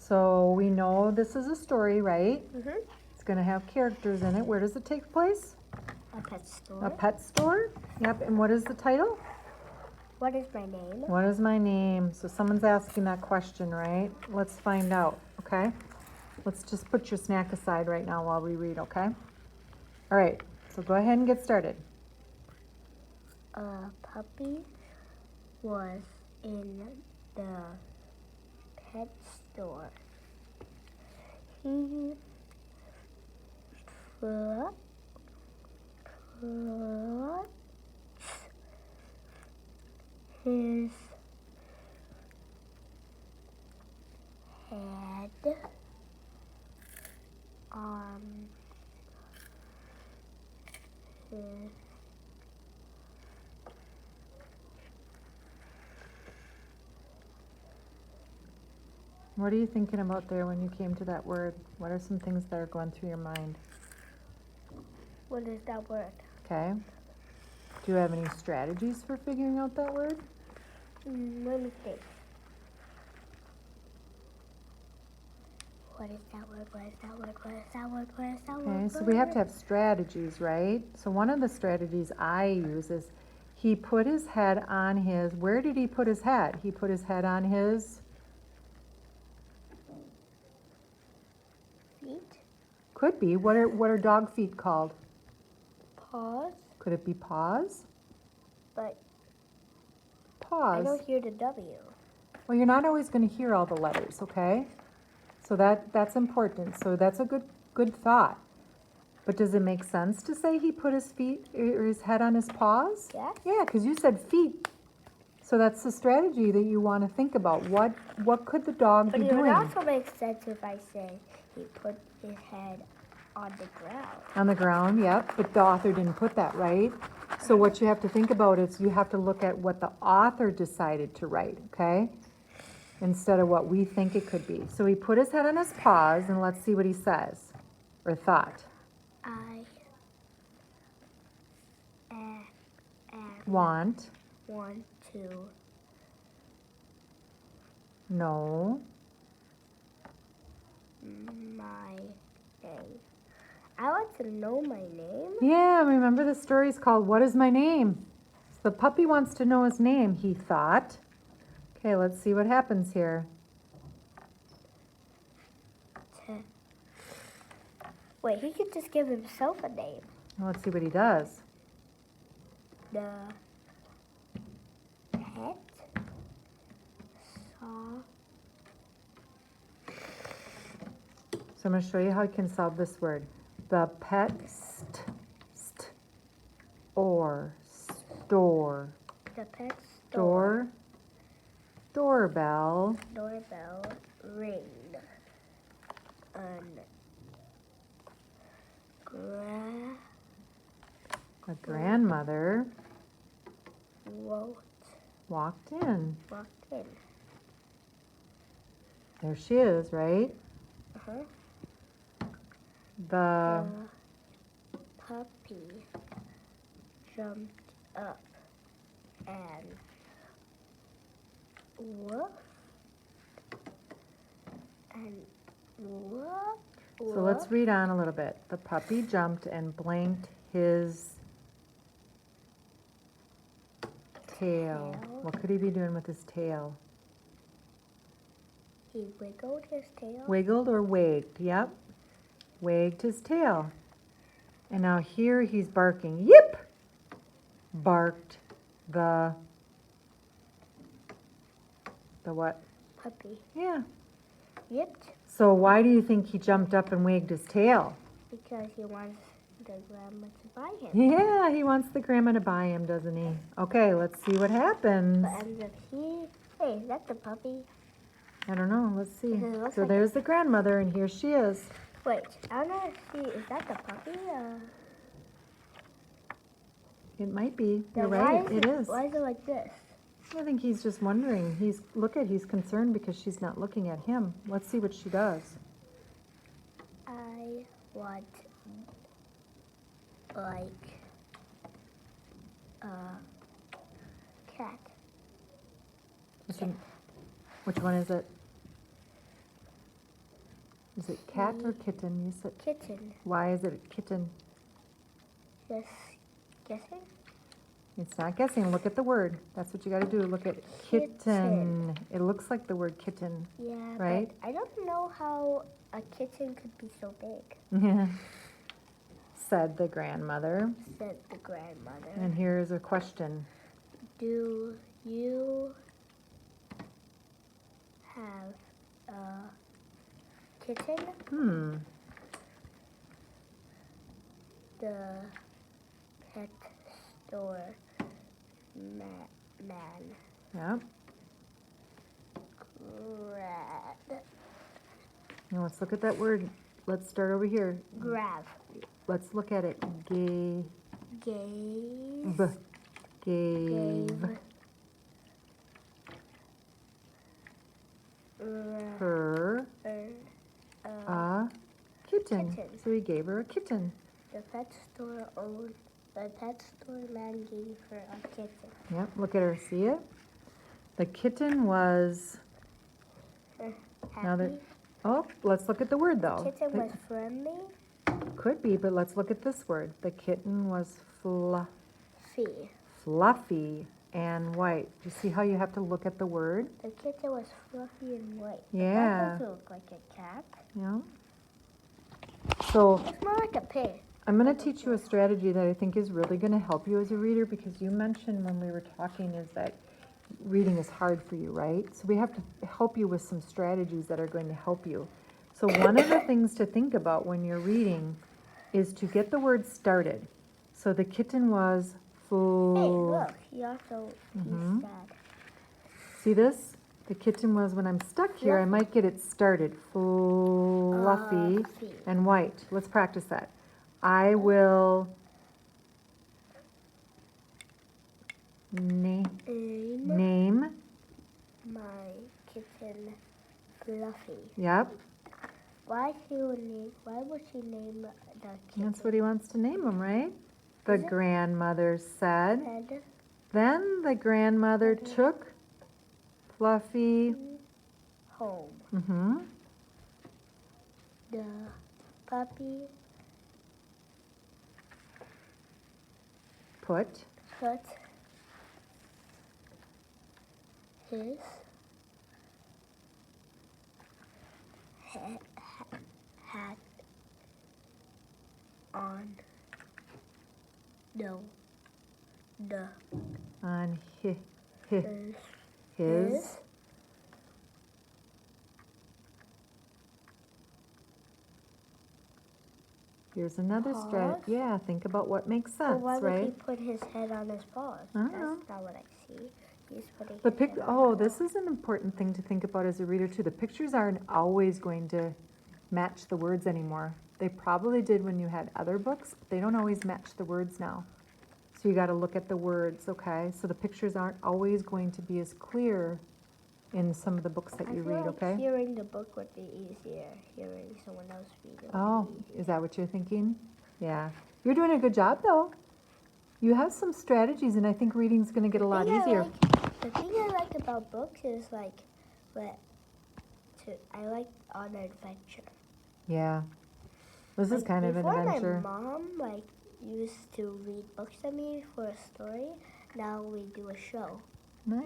So we know this is a story, right? Mhm. It's going to have characters in it. Where does it take place? A pet store. A pet store. Yep. And what is the title? What is my name? What is my name? So someone's asking that question, right? Let's find out, okay? Let's just put your snack aside right now while we read, okay? All right. So go ahead and get started. A puppy was in the pet store. He put his head on his What are you thinking about there when you came to that word? What are some things that are going through your mind? What is that word? Okay. Do you have any strategies for figuring out that word? Let me think. What is that word? What is that word? What is that word? What is that word? Okay, so we have to have strategies, right? So one of the strategies I use is he put his head on his, where did he put his head? He put his head on his Feet. could be. What are dog feet called? Paws. Could it be paws? But I Paws. don't hear the W. Well, you're not always going to hear all the letters, okay? So that's important. So that's a good thought. But does it make sense to say he put his feet or his head on his paws? Yes. Yeah, because you said feet. So that's the strategy that you want to think about. What could the dog But be it would doing? also make sense if I say he put his head on the ground. On the ground, yep. But the author didn't put that, right? So what you have to think about is you have to look at what the author decided to write, okay? Instead of what we think it could be. So he put his head on his paws, and let's see what he says or thought. I Want, want to know, my name. I want to know my name. yeah, remember the story's called What is My Name? So the puppy wants to know his name, he thought. Okay, let's see what happens here. Wait, he could just give himself a name. Let's see what he does. The pet saw. So I'm going to show you how you can solve this word. The pet or store. The pet store. Doorbell. Doorbell ringed. A grandmother Walked walked in. in. There she is, right? Uh-huh. The Puppy jumped up and whooped and whooped. So let's read on a little bit. The puppy jumped and blanked his tail. What could he be doing with his tail? He wiggled his tail. Wiggled or wagged? Yep. Wagged his tail. And now here he's barking. Yip! Barked the what? Puppy. Yeah. Yipped So why do you think he jumped up and wagged his tail? because he wants the grandma to buy him. Yeah, he wants the grandma to buy him, doesn't he? Okay, let's see what happens. But ends up hey, is that the puppy? I don't know, let's see. Because it looks So like there's the grandmother, and here she is. Wait, I want to see, is that the puppy? It might be. You're Then right, it is. Why is it like this? I think he's just wondering. He's concerned because she's not looking at him. Let's see what she does. I want like a cat. Which one is it? Is it cat or kitten? You said, Kitten. why is it a kitten? Just guessing? It's not guessing. Look at the word. That's what you got to do. Look at kitten. Kitten. It looks like the word kitten. Yeah, Right? but I don't know how a kitten could be so big, Yeah. Said the grandmother. said the grandmother. And here's a question. Do you have a kitten? The pet store man Yep. grabbed. Now let's look at that word. Let's start over here. Grab. Let's look at it. Gave. Gave. Gave her a kitten. Kitten. So he gave her a kitten. The pet store man gave her a kitten. Yep, look at her. See it? The kitten was, now that, Happy. oh, let's look at the word though. Kitten was friendly. Could be, but let's look at this word. The kitten was fluffy and white. Do you see how you have to look at the word? The kitten was fluffy and white. Yeah. That doesn't look like a cat. Yeah. So It's more like a pig. I'm going to teach you a strategy that I think is really going to help you as a reader, because you mentioned when we were talking is that reading is hard for you, right? So we have to help you with some strategies that are going to help you. So one of the things to think about when you're reading is to get the word started. So the kitten was Hey, full. look. He also he's sad. See this? The kitten was, when I'm stuck here, I might get it started. Fluffy Fluffy. and white. Let's practice that. I will name My kitten Fluffy. Yep, Why would she name the kitten? that's what he wants to name him, right? The Is it? grandmother said. And Then the grandmother took Fluffy. home. Mm-hmm. The puppy Put put his hat on. No. The on his his. Here's another strat. Paws? Yeah, think about what makes Well, sense, why would he right? put his head on his paws? I don't That's know. not what I see. He's putting The his pic. head on Oh, his this paws. is an important thing to think about as a reader too. The pictures aren't always going to match the words anymore. They probably did when you had other books, but they don't always match the words now. So you got to look at the words, okay? So the pictures aren't always going to be as clear in some of the books that I you feel read, like okay? hearing the book would be easier. Hearing someone else read it Oh, would be easier. is that what you're thinking? Yeah. You're doing a good job though. You have some strategies, and I think reading's going to get a lot easier. The thing I like about books is like, I like on an adventure. Yeah. This is kind of an adventure. Before my mom used to read books to me for a story. Now we do a show. Nice.